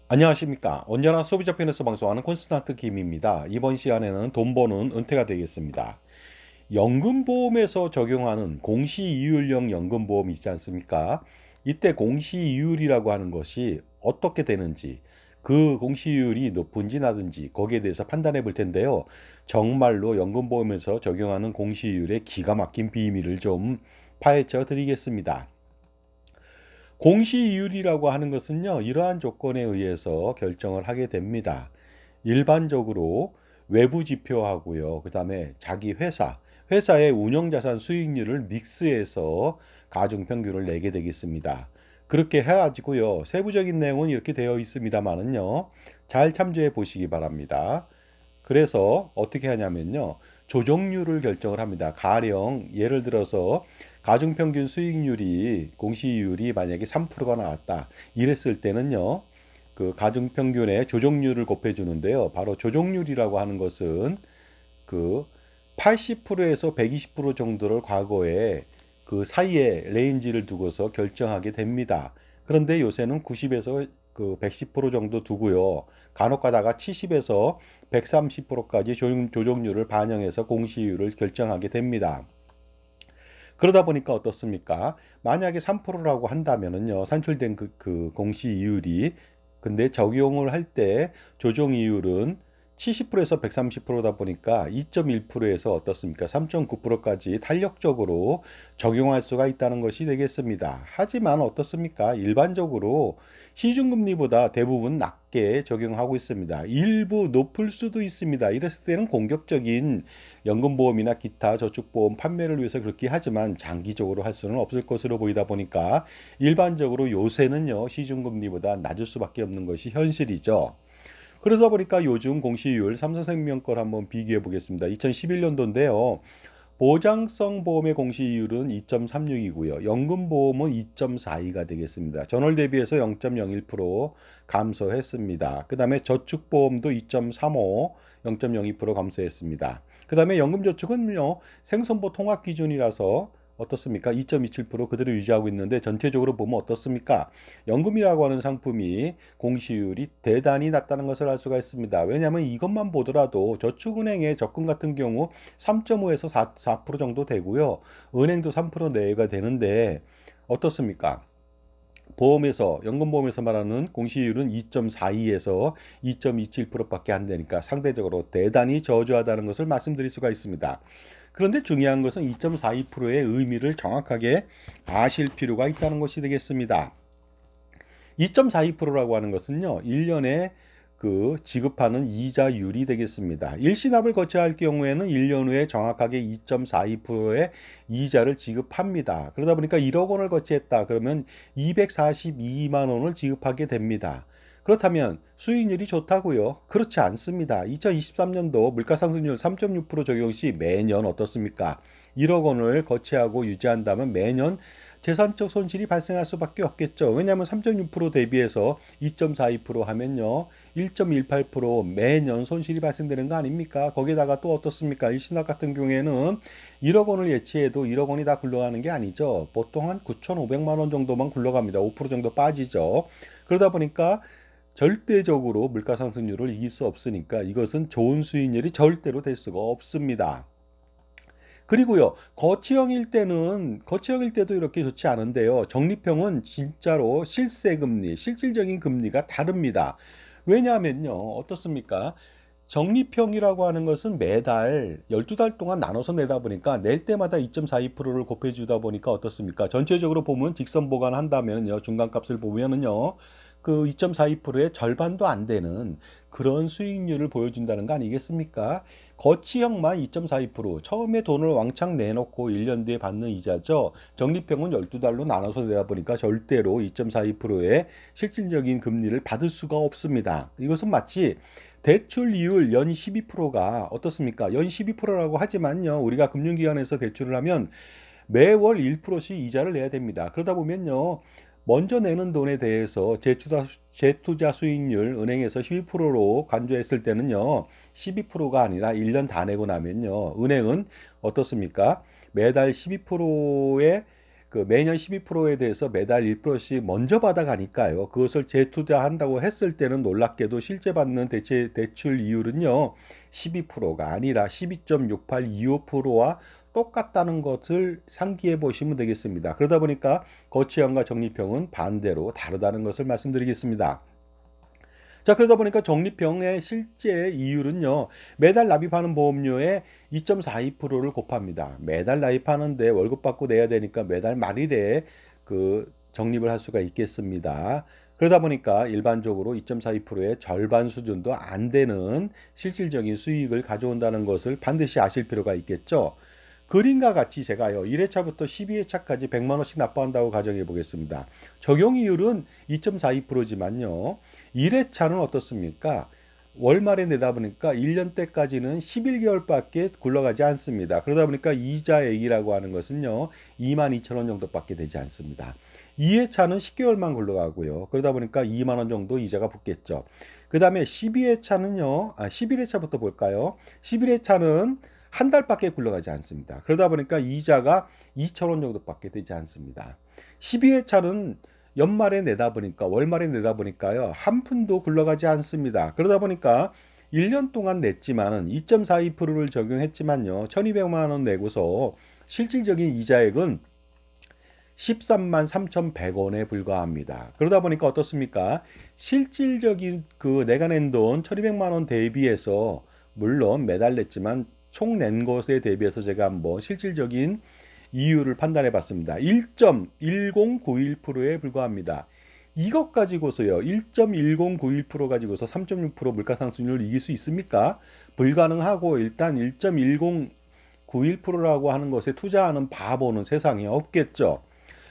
안녕하십니까. 언제나 소비자 편에서 방송하는 콘스탄트 김입니다. 이번 시간에는 돈 버는 은퇴가 되겠습니다. 연금보험에서 적용하는 공시이율형 연금보험이 있지 않습니까? 이때 공시이율이라고 하는 것이 어떻게 되는지, 그 공시이율이 높은지 낮은지 거기에 대해서 판단해 볼 텐데요. 정말로 연금보험에서 적용하는 공시이율의 기가 막힌 비밀을 좀 파헤쳐 드리겠습니다. 공시이율이라고 하는 것은요, 이러한 조건에 의해서 결정을 하게 됩니다. 일반적으로 외부 지표하고요, 그 다음에 자기 회사의 운영자산 수익률을 믹스해서 가중평균을 내게 되겠습니다. 그렇게 해가지고요, 세부적인 내용은 이렇게 되어 있습니다만은요, 잘 참조해 보시기 바랍니다. 그래서 어떻게 하냐면요. 조정률을 결정을 합니다. 가령 예를 들어서 가중평균 수익률이 공시이율이 만약에 3%가 나왔다. 이랬을 때는요. 그 가중평균의 조정률을 곱해 주는데요. 바로 조정률이라고 하는 것은 그 80%에서 120% 정도를 과거에 그 사이에 레인지를 두고서 결정하게 됩니다. 그런데 요새는 90에서 그 110% 정도 두고요. 간혹 가다가 70에서 130%까지 조정률을 반영해서 공시이율을 결정하게 됩니다. 그러다 보니까 어떻습니까? 만약에 3%라고 한다면은요, 산출된 그 공시이율이 근데 적용을 할 때 조정이율은 70%에서 130%다 보니까 2.1%에서 어떻습니까? 3.9%까지 탄력적으로 적용할 수가 있다는 것이 되겠습니다. 하지만 어떻습니까? 일반적으로 시중금리보다 대부분 낮게 적용하고 있습니다. 일부 높을 수도 있습니다. 이랬을 때는 공격적인 연금보험이나 기타 저축보험 판매를 위해서 그렇게 하지만 장기적으로 할 수는 없을 것으로 보이다 보니까 일반적으로 요새는요, 시중금리보다 낮을 수밖에 없는 것이 현실이죠. 그러다 보니까 요즘 공시율 삼성생명 걸 한번 비교해 보겠습니다. 2011년도인데요. 보장성 보험의 공시이율은 2.36이고요. 연금보험은 2.42가 되겠습니다. 전월 대비해서 0.01% 감소했습니다. 그 다음에 저축보험도 2.35, 0.02% 감소했습니다. 그 다음에 연금저축은요, 생선보 통합 기준이라서 어떻습니까? 2.27% 그대로 유지하고 있는데 전체적으로 보면 어떻습니까? 연금이라고 하는 상품이 공시율이 대단히 낮다는 것을 알 수가 있습니다. 왜냐하면 이것만 보더라도 저축은행의 적금 같은 경우 3.5에서 4% 정도 되고요. 은행도 3% 내외가 되는데 어떻습니까? 보험에서 연금보험에서 말하는 공시율은 2.42에서 2.27%밖에 안 되니까 상대적으로 대단히 저조하다는 것을 말씀드릴 수가 있습니다. 그런데 중요한 것은 2.42%의 의미를 정확하게 아실 필요가 있다는 것이 되겠습니다. 2.42%라고 하는 것은요, 1년에 그 지급하는 이자율이 되겠습니다. 일시납을 거쳐야 할 경우에는 1년 후에 정확하게 2.42%의 이자를 지급합니다. 그러다 보니까 1억 원을 거치했다. 그러면 242만 원을 지급하게 됩니다. 그렇다면 수익률이 좋다고요? 그렇지 않습니다. 2023년도 물가상승률 3.6% 적용 시 매년 어떻습니까? 1억 원을 거치하고 유지한다면 매년 재산적 손실이 발생할 수밖에 없겠죠. 왜냐하면 3.6% 대비해서 2.42% 하면요. 1.18% 매년 손실이 발생되는 거 아닙니까? 거기다가 또 어떻습니까? 일신납 같은 경우에는 1억 원을 예치해도 1억 원이 다 굴러가는 게 아니죠. 보통 한 9,500만 원 정도만 굴러갑니다. 5% 정도 빠지죠. 그러다 보니까 절대적으로 물가 상승률을 이길 수 없으니까 이것은 좋은 수익률이 절대로 될 수가 없습니다. 그리고요, 거치형일 때도 이렇게 좋지 않은데요. 적립형은 진짜로 실세금리, 실질적인 금리가 다릅니다. 왜냐하면요, 어떻습니까? 적립형이라고 하는 것은 매달 12달 동안 나눠서 내다 보니까 낼 때마다 2.42%를 곱해주다 보니까 어떻습니까? 전체적으로 보면 직선 보관한다면요, 중간값을 보면은요, 그 2.42%의 절반도 안 되는 그런 수익률을 보여준다는 거 아니겠습니까? 거치형만 2.42%, 처음에 돈을 왕창 내놓고 1년 뒤에 받는 이자죠. 적립형은 12달로 나눠서 내다 보니까 절대로 2.42%의 실질적인 금리를 받을 수가 없습니다. 이것은 마치 대출이율 연 12%가 어떻습니까? 연 12%라고 하지만요. 우리가 금융기관에서 대출을 하면 매월 1%씩 이자를 내야 됩니다. 그러다 보면요. 먼저 내는 돈에 대해서 재투자 수익률 은행에서 12%로 간주했을 때는요. 12%가 아니라 1년 다 내고 나면요. 은행은 어떻습니까? 매달 12%의 그 매년 12%에 대해서 매달 1%씩 먼저 받아가니까요. 그것을 재투자한다고 했을 때는 놀랍게도 실제 받는 대출 이율은요. 12%가 아니라 12.6825%와 똑같다는 것을 상기해 보시면 되겠습니다. 그러다 보니까 거치형과 적립형은 반대로 다르다는 것을 말씀드리겠습니다. 자, 그러다 보니까 적립형의 실제 이율은요, 매달 납입하는 보험료의 2.42%를 곱합니다. 매달 납입하는데 월급 받고 내야 되니까 매달 말일에 그 적립을 할 수가 있겠습니다. 그러다 보니까 일반적으로 2.42%의 절반 수준도 안 되는 실질적인 수익을 가져온다는 것을 반드시 아실 필요가 있겠죠. 그림과 같이 제가요, 1회차부터 12회차까지 100만 원씩 납부한다고 가정해 보겠습니다. 적용 이율은 2.42%지만요. 1회차는 어떻습니까? 월말에 내다 보니까 1년 때까지는 11개월밖에 굴러가지 않습니다. 그러다 보니까 이자액이라고 하는 것은요, 22,000원 정도밖에 되지 않습니다. 2회차는 10개월만 굴러가고요. 그러다 보니까 2만 원 정도 이자가 붙겠죠. 그 다음에 12회차는요, 11회차부터 볼까요? 11회차는 한 달밖에 굴러가지 않습니다. 그러다 보니까 이자가 2,000원 정도밖에 되지 않습니다. 12회차는 연말에 내다 보니까 월말에 내다 보니까요. 한 푼도 굴러가지 않습니다. 그러다 보니까 1년 동안 냈지만은 2.42%를 적용했지만요. 1,200만 원 내고서 실질적인 이자액은 13만 3,100원에 불과합니다. 그러다 보니까 어떻습니까? 실질적인 그 내가 낸 돈 1,200만 원 대비해서 물론 매달 냈지만 총 낸 것에 대비해서 제가 한번 실질적인 이유를 판단해 봤습니다. 1.1091%에 불과합니다. 이것 가지고서요. 1.1091% 가지고서 3.6% 물가상승률을 이길 수 있습니까? 불가능하고 일단 1.1091%라고 하는 것에 투자하는 바보는 세상에 없겠죠.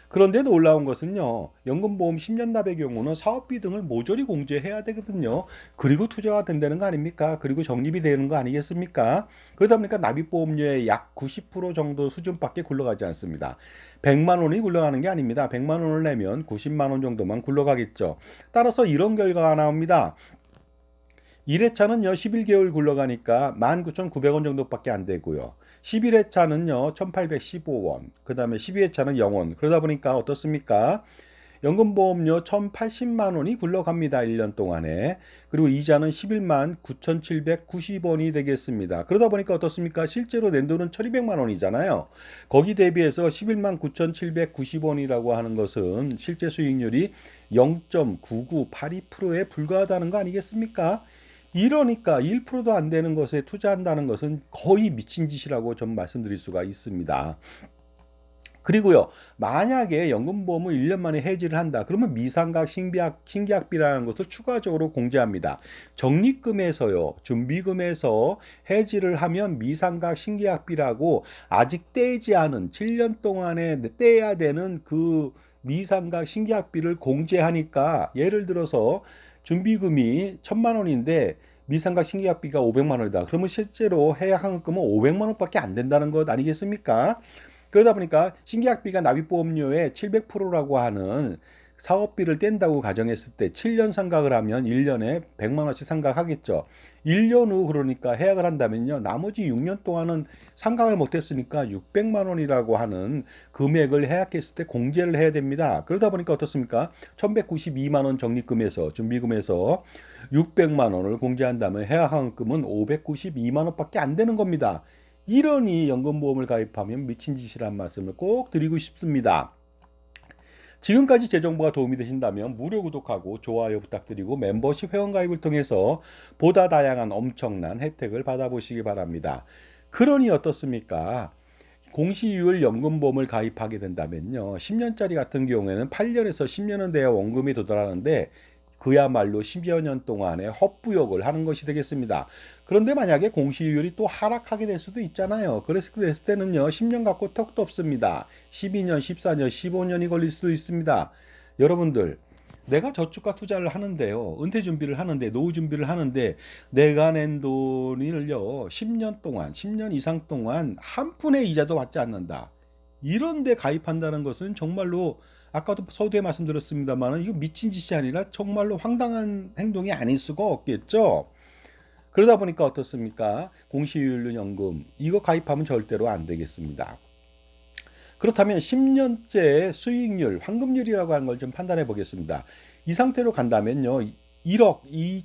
그런데 놀라운 것은요. 연금보험 10년 납의 경우는 사업비 등을 모조리 공제해야 되거든요. 그리고 투자가 된다는 거 아닙니까? 그리고 적립이 되는 거 아니겠습니까? 그러다 보니까 납입보험료의 약 90% 정도 수준밖에 굴러가지 않습니다. 100만 원이 굴러가는 게 아닙니다. 100만 원을 내면 90만 원 정도만 굴러가겠죠. 따라서 이런 결과가 나옵니다. 1회차는요 11개월 굴러가니까 19,900원 정도밖에 안 되고요. 11회차는요 1,815원, 그 다음에 12회차는 0원. 그러다 보니까 어떻습니까? 연금보험료 1,080만 원이 굴러갑니다. 1년 동안에. 그리고 이자는 11만 9,790원이 되겠습니다. 그러다 보니까 어떻습니까? 실제로 낸 돈은 1,200만 원이잖아요. 거기 대비해서 11만 9,790원이라고 하는 것은 실제 수익률이 0.9982%에 불과하다는 거 아니겠습니까? 이러니까 1%도 안 되는 것에 투자한다는 것은 거의 미친 짓이라고 좀 말씀드릴 수가 있습니다. 그리고요, 만약에 연금보험을 1년 만에 해지를 한다. 그러면 미상각 신계약비라는 것을 추가적으로 공제합니다. 적립금에서요, 준비금에서 해지를 하면 미상각 신계약비라고 아직 떼지 않은 7년 동안에 떼야 되는 그 미상각 신계약비를 공제하니까 예를 들어서 준비금이 1,000만 원인데 미상각 신계약비가 500만 원이다. 그러면 실제로 해약 항금은 500만 원밖에 안 된다는 것 아니겠습니까? 그러다 보니까 신계약비가 납입보험료의 700%라고 하는 사업비를 뗀다고 가정했을 때 7년 상각을 하면 1년에 100만 원씩 상각하겠죠. 1년 후 그러니까 해약을 한다면요. 나머지 6년 동안은 상각을 못했으니까 600만 원이라고 하는 금액을 해약했을 때 공제를 해야 됩니다. 그러다 보니까 어떻습니까? 1192만 원 적립금에서 준비금에서 600만 원을 공제한다면 해약환급은 592만 원밖에 안 되는 겁니다. 이러니 연금보험을 가입하면 미친 짓이란 말씀을 꼭 드리고 싶습니다. 지금까지 제 정보가 도움이 되신다면 무료 구독하고 좋아요 부탁드리고 멤버십 회원가입을 통해서 보다 다양한 엄청난 혜택을 받아보시기 바랍니다. 그러니 어떻습니까? 공시이율 연금보험을 가입하게 된다면요. 10년짜리 같은 경우에는 8년에서 10년은 돼야 원금이 도달하는데 그야말로 10여 년 동안의 헛부역을 하는 것이 되겠습니다. 그런데 만약에 공시이율이 또 하락하게 될 수도 있잖아요. 그랬을 때는요. 10년 갖고 턱도 없습니다. 12년, 14년, 15년이 걸릴 수도 있습니다. 여러분들 내가 저축과 투자를 하는데요. 은퇴 준비를 하는데 노후 준비를 하는데 내가 낸 돈을요. 10년 동안 10년 이상 동안 한 푼의 이자도 받지 않는다. 이런데 가입한다는 것은 정말로 아까도 서두에 말씀드렸습니다만 이거 미친 짓이 아니라 정말로 황당한 행동이 아닐 수가 없겠죠. 그러다 보니까 어떻습니까? 공시이율 연금 이거 가입하면 절대로 안 되겠습니다. 그렇다면 10년째 수익률, 환급률이라고 하는 걸 좀 판단해 보겠습니다. 이 상태로 간다면요, 1억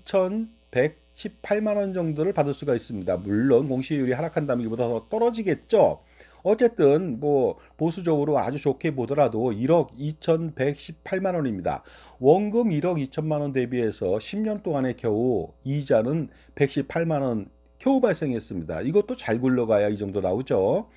2,118만 원 정도를 받을 수가 있습니다. 물론 공시율이 하락한다면 이보다 더 떨어지겠죠. 어쨌든 뭐 보수적으로 아주 좋게 보더라도 1억 2,118만 원입니다. 원금 1억 2천만 원 대비해서 10년 동안에 겨우 이자는 118만 원 겨우 발생했습니다. 이것도 잘 굴러가야 이 정도 나오죠.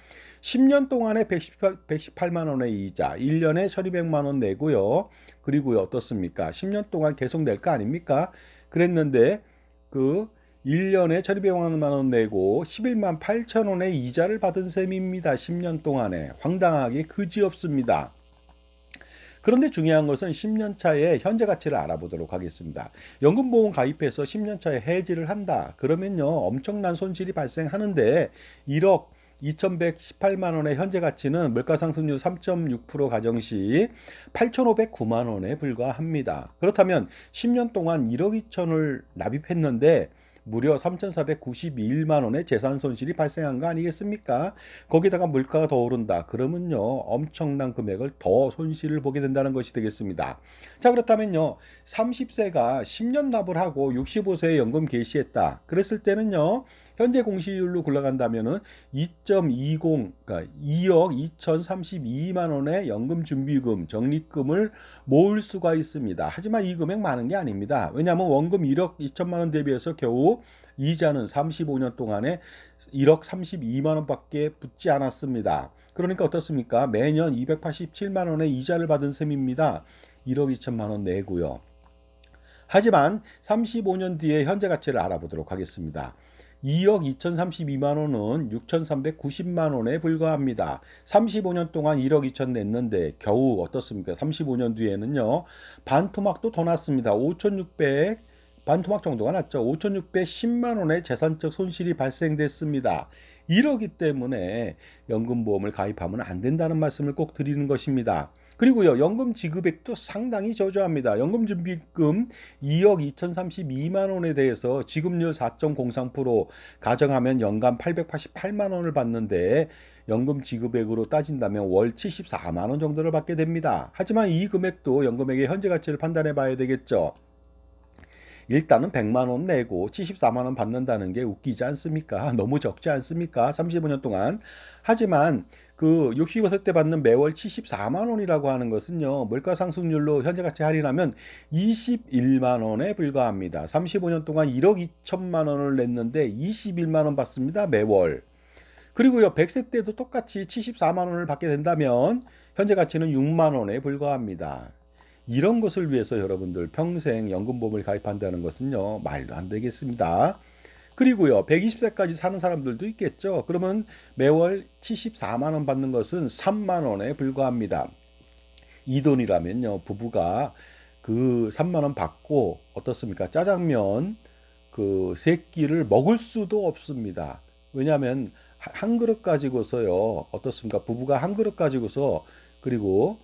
10년 동안에 118만 원의 이자, 1년에 1,200만 원 내고요. 그리고요, 어떻습니까? 10년 동안 계속 낼 거 아닙니까? 그랬는데 그 1년에 1,200만 원 내고 11만 8천 원의 이자를 받은 셈입니다. 10년 동안에. 황당하게 그지없습니다. 그런데 중요한 것은 10년 차의 현재 가치를 알아보도록 하겠습니다. 연금보험 가입해서 10년 차에 해지를 한다. 그러면요, 엄청난 손실이 발생하는데 1억 2,118만 원의 현재 가치는 물가상승률 3.6% 가정 시 8,509만 원에 불과합니다. 그렇다면 10년 동안 1억 2천을 납입했는데 무려 3,491만 원의 재산 손실이 발생한 거 아니겠습니까? 거기다가 물가가 더 오른다. 그러면요, 엄청난 금액을 더 손실을 보게 된다는 것이 되겠습니다. 자, 그렇다면요, 30세가 10년 납을 하고 65세에 연금 개시했다. 그랬을 때는요, 현재 공시율로 굴러간다면은 2.20, 그러니까 2억 2,032만 원의 연금 준비금, 적립금을 모을 수가 있습니다. 하지만 이 금액 많은 게 아닙니다. 왜냐하면 원금 1억 2천만 원 대비해서 겨우 이자는 35년 동안에 1억 32만 원밖에 붙지 않았습니다. 그러니까 어떻습니까? 매년 287만 원의 이자를 받은 셈입니다. 1억 2천만 원 내고요. 하지만 35년 뒤에 현재 가치를 알아보도록 하겠습니다. 2억 2,032만 원은 6,390만 원에 불과합니다. 35년 동안 1억 2천 냈는데 겨우 어떻습니까? 35년 뒤에는요. 반토막도 더 났습니다. 5,600 반토막 정도가 났죠. 5,610만 원의 재산적 손실이 발생됐습니다. 이러기 때문에 연금보험을 가입하면 안 된다는 말씀을 꼭 드리는 것입니다. 그리고요, 연금 지급액도 상당히 저조합니다. 연금준비금 2억 2,032만 원에 대해서 지급률 4.03% 가정하면 연간 888만 원을 받는데 연금 지급액으로 따진다면 월 74만 원 정도를 받게 됩니다. 하지만 이 금액도 연금액의 현재 가치를 판단해 봐야 되겠죠. 일단은 100만 원 내고 74만 원 받는다는 게 웃기지 않습니까? 너무 적지 않습니까? 35년 동안. 하지만 그 65세 때 받는 매월 74만 원이라고 하는 것은요. 물가 상승률로 현재 가치 할인하면 21만 원에 불과합니다. 35년 동안 1억 2천만 원을 냈는데 21만 원 받습니다. 매월. 그리고요. 100세 때도 똑같이 74만 원을 받게 된다면 현재 가치는 6만 원에 불과합니다. 이런 것을 위해서 여러분들 평생 연금보험을 가입한다는 것은요, 말도 안 되겠습니다. 그리고요, 120세까지 사는 사람들도 있겠죠. 그러면 매월 74만 원 받는 것은 3만 원에 불과합니다. 이 돈이라면요, 부부가 그 3만 원 받고 어떻습니까? 짜장면 그 세 끼를 먹을 수도 없습니다. 왜냐하면 한 그릇 가지고서요, 어떻습니까? 부부가 한 그릇 가지고서 그리고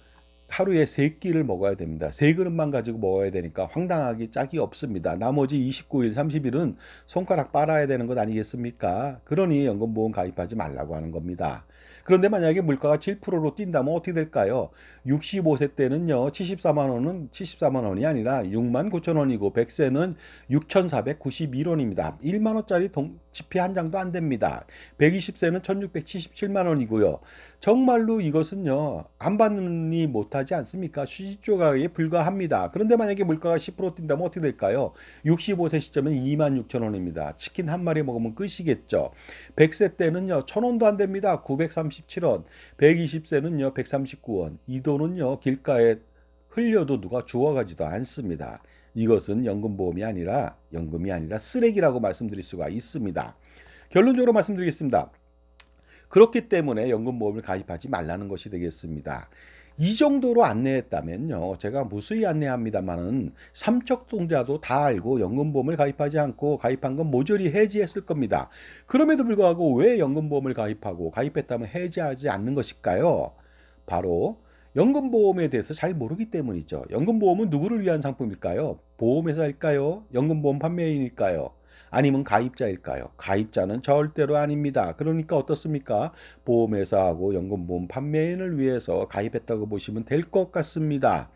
하루에 세 끼를 먹어야 됩니다. 세 그릇만 가지고 먹어야 되니까 황당하기 짝이 없습니다. 나머지 29일, 30일은 손가락 빨아야 되는 것 아니겠습니까? 그러니 연금보험 가입하지 말라고 하는 겁니다. 그런데 만약에 물가가 7%로 뛴다면 어떻게 될까요? 65세 때는요, 74만 원이 아니라 6만 9천 원이고 100세는 6,491원입니다. 1만 원짜리 지폐 한 장도 안 됩니다. 120세는 1,677만 원이고요. 정말로 이것은요, 안 받느니 못하지 않습니까? 수십조 가격에 불과합니다. 그런데 만약에 물가가 10% 뛴다면 어떻게 될까요? 65세 시점은 2만 6천 원입니다. 치킨 한 마리 먹으면 끝이겠죠. 100세 때는요, 1,000원도 안 됩니다. 937원. 120세는요, 139원. 이 돈은요, 길가에 흘려도 누가 주워가지도 않습니다. 이것은 연금이 아니라 쓰레기라고 말씀드릴 수가 있습니다. 결론적으로 말씀드리겠습니다. 그렇기 때문에 연금보험을 가입하지 말라는 것이 되겠습니다. 이 정도로 안내했다면요. 제가 무수히 안내합니다만은 삼척동자도 다 알고 연금보험을 가입하지 않고 가입한 건 모조리 해지했을 겁니다. 그럼에도 불구하고 왜 연금보험을 가입하고 가입했다면 해지하지 않는 것일까요? 바로 연금보험에 대해서 잘 모르기 때문이죠. 연금보험은 누구를 위한 상품일까요? 보험회사일까요? 연금보험 판매인일까요? 아니면 가입자일까요? 가입자는 절대로 아닙니다. 그러니까 어떻습니까? 보험회사하고 연금보험 판매인을 위해서 가입했다고 보시면 될 것 같습니다.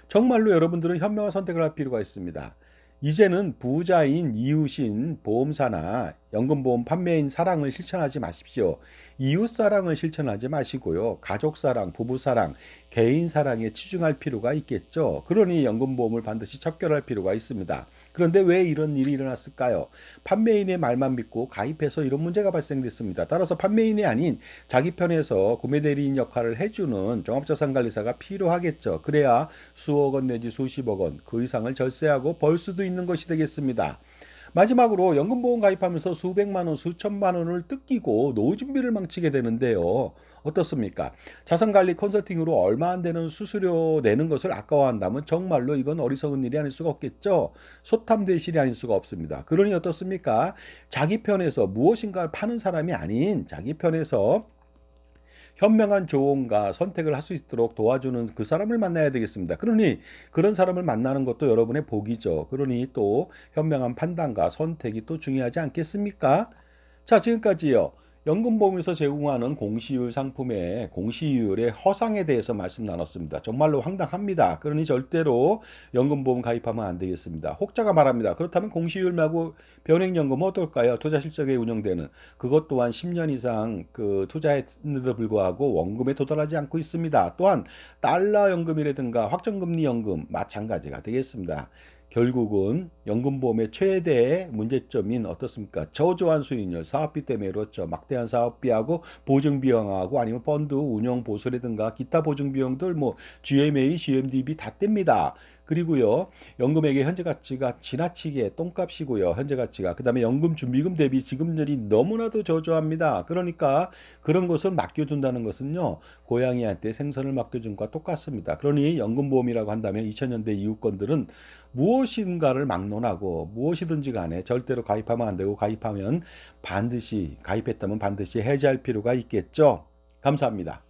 정말로 여러분들은 현명한 선택을 할 필요가 있습니다. 이제는 부자인 이웃인 보험사나 연금보험 판매인 사랑을 실천하지 마십시오. 이웃 사랑을 실천하지 마시고요. 가족 사랑, 부부 사랑, 개인 사랑에 치중할 필요가 있겠죠. 그러니 연금보험을 반드시 척결할 필요가 있습니다. 그런데 왜 이런 일이 일어났을까요? 판매인의 말만 믿고 가입해서 이런 문제가 발생됐습니다. 따라서 판매인이 아닌 자기 편에서 구매대리인 역할을 해주는 종합자산관리사가 필요하겠죠. 그래야 수억 원 내지 수십억 원, 그 이상을 절세하고 벌 수도 있는 것이 되겠습니다. 마지막으로 연금보험 가입하면서 수백만 원, 수천만 원을 뜯기고 노후 준비를 망치게 되는데요. 어떻습니까? 자산관리 컨설팅으로 얼마 안 되는 수수료 내는 것을 아까워한다면 정말로 이건 어리석은 일이 아닐 수가 없겠죠. 소탐대실이 아닐 수가 없습니다. 그러니 어떻습니까? 자기 편에서 무엇인가를 파는 사람이 아닌 자기 편에서 현명한 조언과 선택을 할 수 있도록 도와주는 그 사람을 만나야 되겠습니다. 그러니 그런 사람을 만나는 것도 여러분의 복이죠. 그러니 또 현명한 판단과 선택이 또 중요하지 않겠습니까? 자, 지금까지요. 연금보험에서 제공하는 공시율 상품의 공시율의 허상에 대해서 말씀 나눴습니다. 정말로 황당합니다. 그러니 절대로 연금보험 가입하면 안 되겠습니다. 혹자가 말합니다. 그렇다면 공시율 말고 변액연금은 어떨까요? 투자 실적에 운영되는 그것 또한 10년 이상 그 투자했는데도 불구하고 원금에 도달하지 않고 있습니다. 또한 달러 연금이라든가 확정금리 연금 마찬가지가 되겠습니다. 결국은 연금보험의 최대 문제점인 어떻습니까? 저조한 수익률, 사업비 때문에 그렇죠. 막대한 사업비하고 보증비용하고 아니면 펀드 운영 보수라든가 기타 보증비용들 뭐 GMA, GMDB 다 뗍니다. 그리고요, 연금액의 현재 가치가 지나치게 똥값이고요. 현재 가치가. 그다음에 연금 준비금 대비 지급률이 너무나도 저조합니다. 그러니까 그런 것을 맡겨둔다는 것은요, 고양이한테 생선을 맡겨준 것과 똑같습니다. 그러니 연금보험이라고 한다면 2000년대 이후 건들은 무엇인가를 막론하고 무엇이든지 간에 절대로 가입하면 안 되고 가입하면 반드시 가입했다면 반드시 해지할 필요가 있겠죠. 감사합니다.